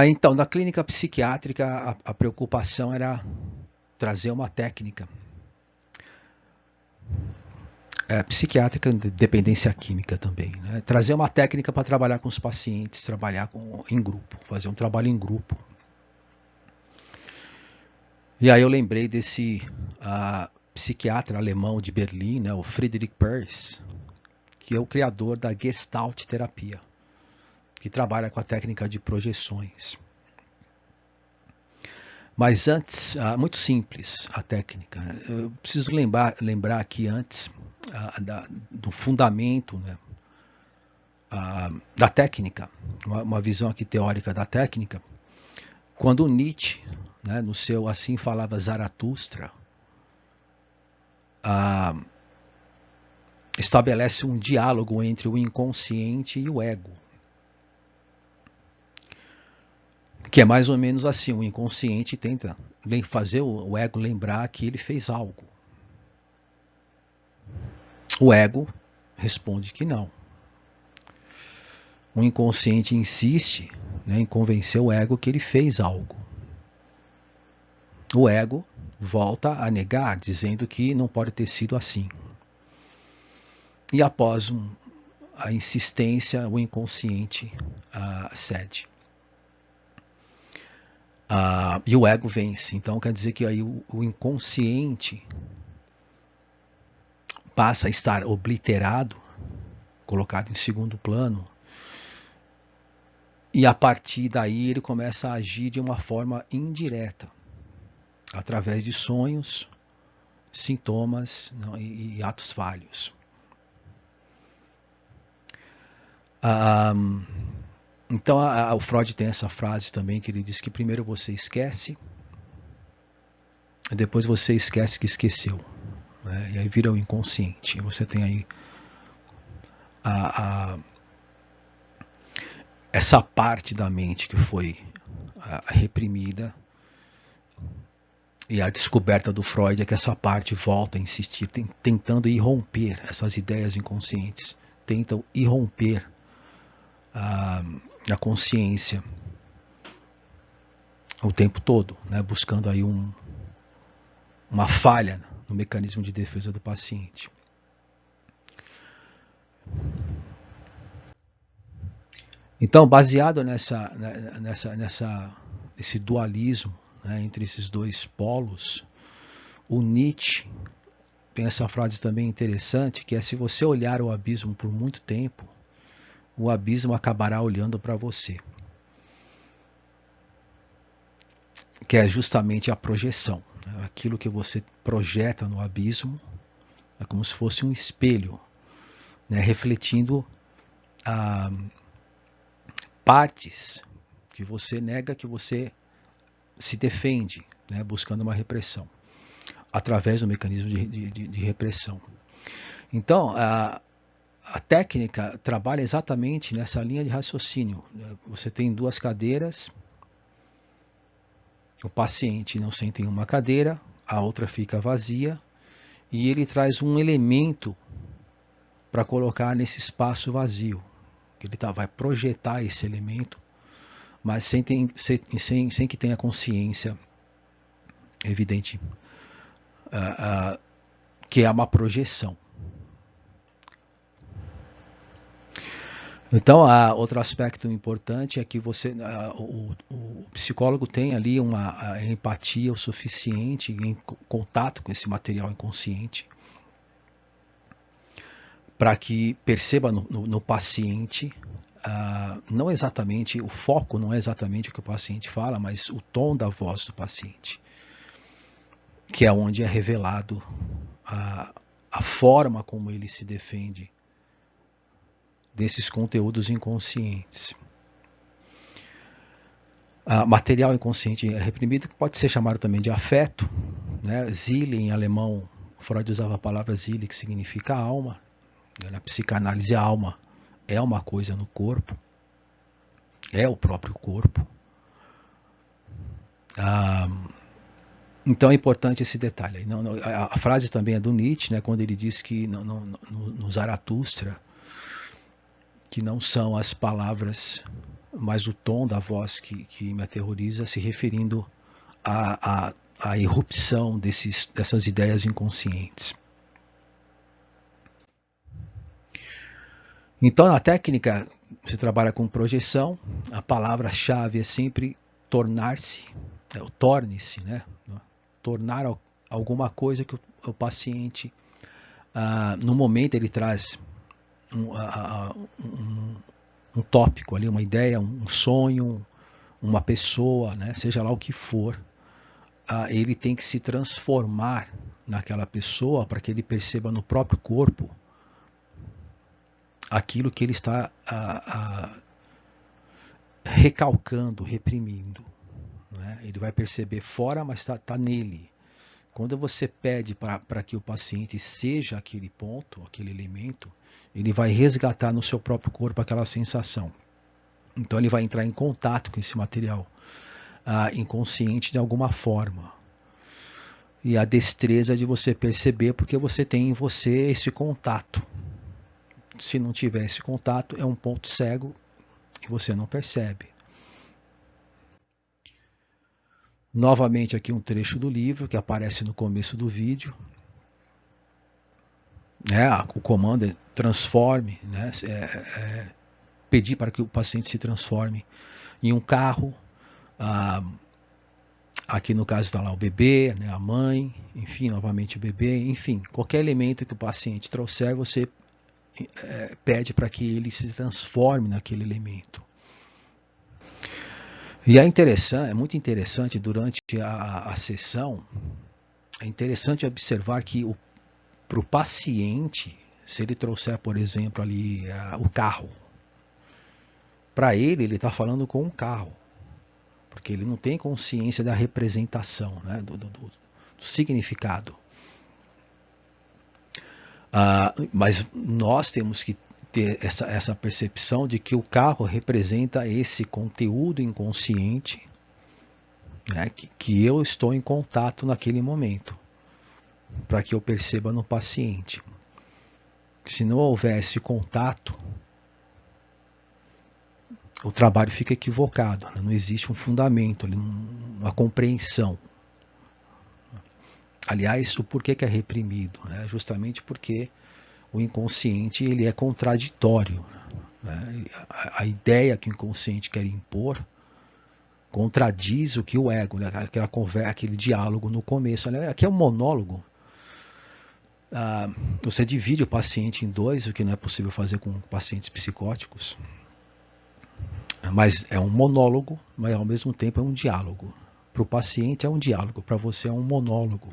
Então, na clínica psiquiátrica, a preocupação era trazer uma técnica psiquiátrica de dependência química também, né? Trazer uma técnica para trabalhar com os pacientes, trabalhar em grupo, fazer um trabalho em grupo. E aí eu lembrei desse psiquiatra alemão de Berlim, né, o Friedrich Perls, que é o criador da Gestalt terapia, que trabalha com a técnica de projeções. Mas antes, muito simples a técnica. Né? Eu preciso lembrar aqui antes do fundamento, né, da técnica, uma visão aqui teórica da técnica. Quando Nietzsche, né, no seu Assim Falava Zaratustra, estabelece um diálogo entre o inconsciente e o ego. Que é mais ou menos assim, o inconsciente tenta fazer o ego lembrar que ele fez algo. O ego responde que não. O inconsciente insiste, né, em convencer o ego que ele fez algo. O ego volta a negar, dizendo que não pode ter sido assim. E após a insistência, o inconsciente cede. E o ego vence. Então quer dizer que aí o inconsciente passa a estar obliterado, colocado em segundo plano, e a partir daí ele começa a agir de uma forma indireta, através de sonhos, sintomas e atos falhos. Então o Freud tem essa frase também, que ele diz que primeiro você esquece, depois você esquece que esqueceu, né? E aí vira o inconsciente. Você tem aí essa parte da mente que foi reprimida, e a descoberta do Freud é que essa parte volta a insistir, tentando irromper essas ideias inconscientes, tentam irromper a consciência o tempo todo, né, buscando aí uma falha no mecanismo de defesa do paciente. Então, baseado nesse dualismo, né, entre esses dois polos, o Nietzsche tem essa frase também interessante, que é: se você olhar o abismo por muito tempo, o abismo acabará olhando para você. Que é justamente a projeção. Né? Aquilo que você projeta no abismo é como se fosse um espelho, né, refletindo partes que você nega, que você se defende, né, buscando uma repressão, através do mecanismo de repressão. Então, a técnica trabalha exatamente nessa linha de raciocínio. Você tem duas cadeiras, o paciente não senta em uma cadeira, a outra fica vazia, e ele traz um elemento para colocar nesse espaço vazio. Ele vai projetar esse elemento, mas sem que tenha consciência evidente que é uma projeção. Então, outro aspecto importante é que o psicólogo tem ali uma empatia o suficiente em contato com esse material inconsciente para que perceba no paciente, não exatamente, o foco não é exatamente o que o paciente fala, mas o tom da voz do paciente, que é onde é revelado a forma como ele se defende desses conteúdos inconscientes. Material inconsciente reprimido pode ser chamado também de afeto, né? Seele, em alemão, Freud usava a palavra Seele, que significa alma. Na psicanálise, a alma é uma coisa no corpo, é o próprio corpo. Então é importante esse detalhe. A frase também é do Nietzsche, né, quando ele diz que no Zaratustra, que não são as palavras mas o tom da voz que me aterroriza se referindo à irrupção dessas ideias inconscientes. Então, na técnica, você trabalha com projeção, a palavra-chave é sempre tornar-se, o torne-se, né? Tornar alguma coisa que o paciente, no momento, ele traz um tópico ali, uma ideia, um sonho, uma pessoa, né? Seja lá o que for, ele tem que se transformar naquela pessoa para que ele perceba no próprio corpo aquilo que ele está recalcando, reprimindo. Né? Ele vai perceber fora, mas está nele. Quando você pede para que o paciente seja aquele ponto, aquele elemento, ele vai resgatar no seu próprio corpo aquela sensação. Então ele vai entrar em contato com esse material inconsciente de alguma forma. E a destreza de você perceber, porque você tem em você esse contato. Se não tiver esse contato, é um ponto cego e você não percebe. Novamente aqui um trecho do livro que aparece no começo do vídeo. O comando é transforme, né? Pedir para que o paciente se transforme em um carro. Aqui no caso está lá o bebê, né? A mãe, enfim, novamente o bebê, enfim, qualquer elemento que o paciente trouxer, você pede para que ele se transforme naquele elemento. E é muito interessante durante a sessão, é interessante observar que para o paciente, se ele trouxer, por exemplo, ali o carro, para ele está falando com um carro, porque ele não tem consciência da representação, né, do significado. Mas nós temos que ter essa percepção de que o carro representa esse conteúdo inconsciente, né, que eu estou em contato naquele momento, para que eu perceba no paciente. Se não houver esse contato, o trabalho fica equivocado, né? Não existe um fundamento, uma compreensão. Aliás, o porquê que é reprimido? Né? Justamente porque o inconsciente ele é contraditório. Né? A ideia que o inconsciente quer impor contradiz o que o ego, né? Aquela conversa, aquele diálogo no começo. Né? Aqui é um monólogo. Você divide o paciente em dois, o que não é possível fazer com pacientes psicóticos. Mas é um monólogo, mas ao mesmo tempo é um diálogo. Para o paciente é um diálogo, para você é um monólogo.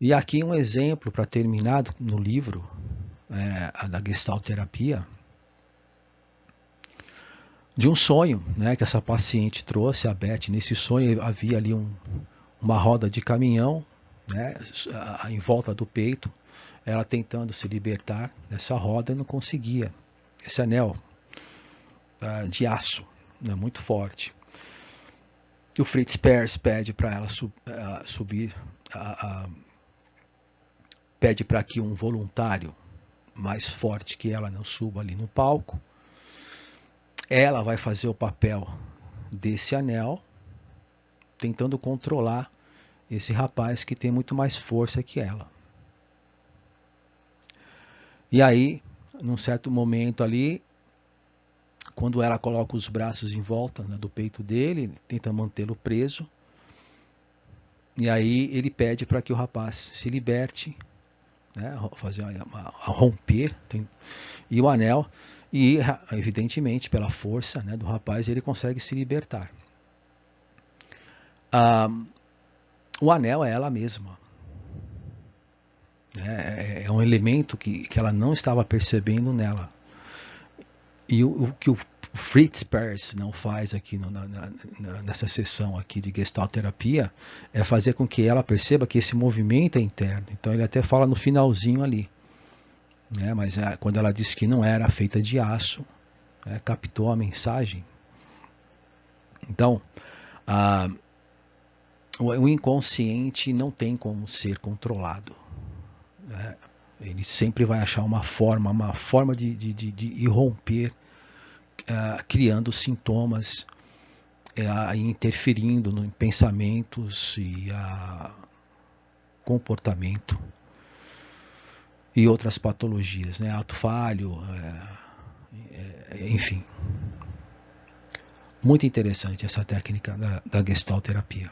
E aqui um exemplo para terminar no livro da Gestalt terapia, de um sonho, né, que essa paciente trouxe, a Beth. Nesse sonho havia ali uma roda de caminhão, né, em volta do peito, ela tentando se libertar dessa roda e não conseguia. Esse anel de aço, né, muito forte. E o Fritz Perls pede para ela subir, pede para que um voluntário mais forte que ela não suba ali no palco. Ela vai fazer o papel desse anel, tentando controlar esse rapaz que tem muito mais força que ela. E aí, num certo momento ali, quando ela coloca os braços em volta, né, do peito dele, tenta mantê-lo preso, e aí ele pede para que o rapaz se liberte, né, fazer a romper, e o anel, e evidentemente pela força, né, do rapaz ele consegue se libertar. O anel é ela mesma. É um elemento que ela não estava percebendo nela. E o que o Fritz Perls não faz aqui nessa sessão aqui de Gestalt terapia é fazer com que ela perceba que esse movimento é interno. Então ele até fala no finalzinho ali, né? Mas quando ela disse que não era feita de aço, captou a mensagem. Então o inconsciente não tem como ser controlado. Ele sempre vai achar uma forma de irromper, criando sintomas, interferindo em pensamentos e comportamento e outras patologias, né? Ato falho, enfim. Muito interessante essa técnica da Gestalt terapia.